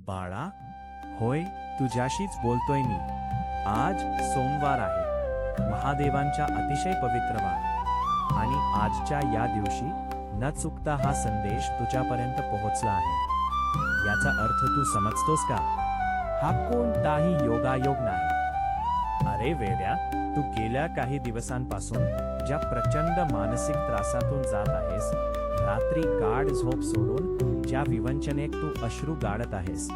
बाळा, होय, तुझ्याशीच बोलतोय मी. आज सोमवार आहे, महादेवांचा अतिशय पवित्र वार, आणि आजच्या या दिवशी न चुकता हा संदेश तुझ्यापर्यंत पोहोचला आहे. याचा अर्थ तू समजतोस का? हा कोणताही योगायोग नाही. अरे वेड्या, तू गेल्या काही दिवसांपासून ज्या प्रचंड मानसिक त्रासातून जात आहेस, रात्री गाढ झोप सोडून ज्या विवंचनेत तू अश्रू गाळत आहेस,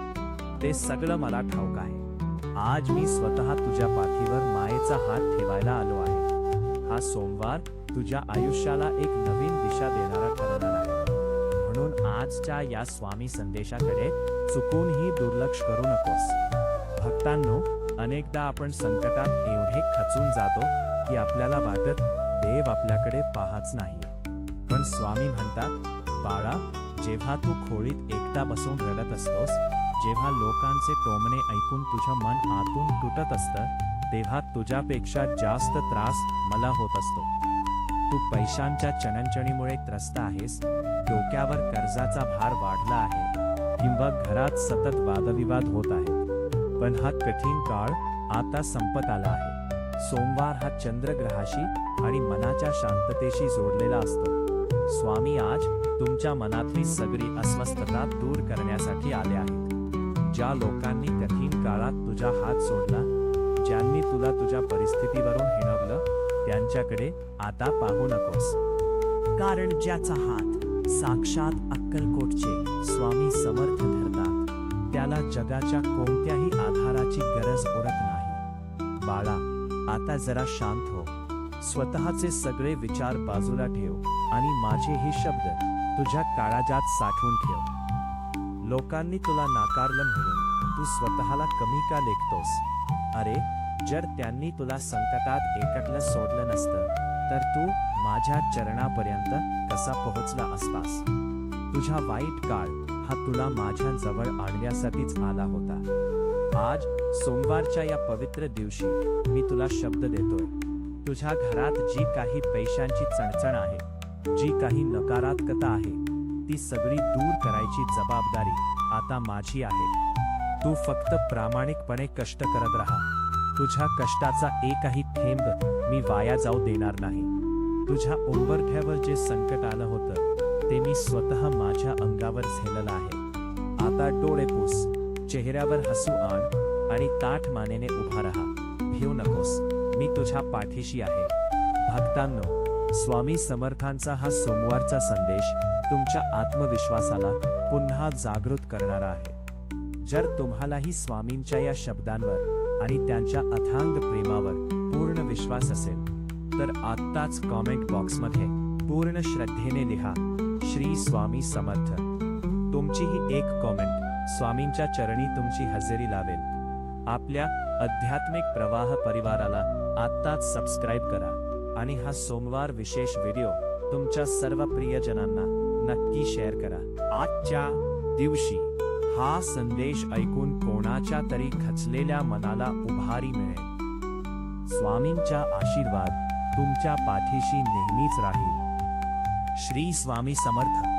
ते सगळं मला ठाऊक आहे. आज मी स्वतः तुझ्या पाठीवर मायेचा हात ठेवायला आलो आहे. हा सोमवार तुझ्या आयुष्याला एक नवीन दिशा देणारा ठरणार आहे. म्हणून आजच्या या स्वामी संदेशाकडे चुकूनही दुर्लक्ष करू नकोस. भक्तांनो, अनेकदा आपण संकटात एवढे खचून जातो की आपल्याला वाटत देव आपल्याकडे पाहतच नाही. पण स्वामी म्हणतात, बाळा, जेव्हा तू खोळीत एकटा बसून रडत असतोस, जेव्हा लोकांचे टोमणे ऐकून तुझं मन आतून तुटत असतं, तेव्हा तुझ्यापेक्षा जास्त त्रास मला होत असतो. तू पैशांच्या चणचणीमुळे त्रस्त आहेस, डोक्यावर कर्जाचा भार वाढला आहे, किंवा घरात सतत वादविवाद होत आहे. पण हा कठीण काळ आता संपत आला आहे. सोमवार हा चंद्रग्रहाशी आणि मनाच्या शांततेशी जोडलेला असतो. स्वामी आज तुमच्या मनातली सगळी अस्वस्थता दूर करण्यासाठी आले आहेत. ज्या लोकांनी कठीण काळात तुझा हात सोडला, ज्यांनी तुला तुझ्या परिस्थितीवरून हिणवलं, त्यांच्याकडे आता पाहू नकोस. कारण ज्याचा हात साक्षात अक्कलकोटचे स्वामी समर्थ धरतात, त्याला जगाच्या कोणत्याही आधाराची गरज उरत नाही. बाळा, आता जरा शांत हो. स्वतःचे सगळे विचार बाजूला ठेव आणि माझे हे शब्द तुझ्या काळजात साठवून ठेव. लोकांनी तुला नाकारलं म्हणून तू स्वतःला कमी का लेखतोस? अरे, जर त्यांनी तुला संकटात एकटलं सोडलं नसतं, तर तू माझ्या चरणापर्यंत कसा पोहोचला असतास? तुझा वाईट काळ हा तुला माझ्या जवळ आणण्यासाठीच आला होता. आज सोमवारच्या या पवित्र दिवशी मी तुला शब्द देतोय. तुझ्या घरात जी काही पैशांची चणचण आहे, जी काही नकारात्मकता आहे, ती सगळी दूर करायची जबाबदारी आता माझी आहे. तू फक्त प्रामाणिकपणे कष्ट करत राहा. तुझ्या कष्टाचा एकही थेंब मी वाया जाऊ देणार नाही. तुझ्या उंबरठ्यावर जे संकट आलं होतं, ते मी स्वतः माझ्या अंगावर झेललं आहे. आता डोळे पुस, चेहऱ्यावर हसू आण आणि ताठ मानेने उभा राहा. भिवू नकोस, मी तुझ्या पाठीशी आहे. भक्तांनो, स्वामी समर्थांचा हा सोमवारचा संदेश तुमच्या आत्मविश्वासाला पुन्हा जागृत करणारा आहे. जर तुम्हालाही स्वामींच्या या शब्दांवर आणि त्यांच्या अथांग प्रेमावर पूर्ण विश्वास असेल, तर आत्ताच कॉमेंट बॉक्समध्ये पूर्ण श्रद्धेने लिहा, श्री स्वामी समर्थ. तुमची ही एक कॉमेंट स्वामींच्या चरणी तुमची हजेरी लावेल. आपल्या आध्यात्मिक प्रवाह परिवाराला आत्ताच सबस्क्राईब करा आणि हा सोमवार विशेष व्हिडिओ तुमच्या सर्व प्रियजनांना नक्की शेअर करा. आजच्या दिवशी हा संदेश ऐकून कोणाच्या तरी खचलेल्या मनाला उभारी मिळेल. स्वामींचा आशीर्वाद तुमच्या पाठीशी नेहमीच राहील. श्री स्वामी समर्थ.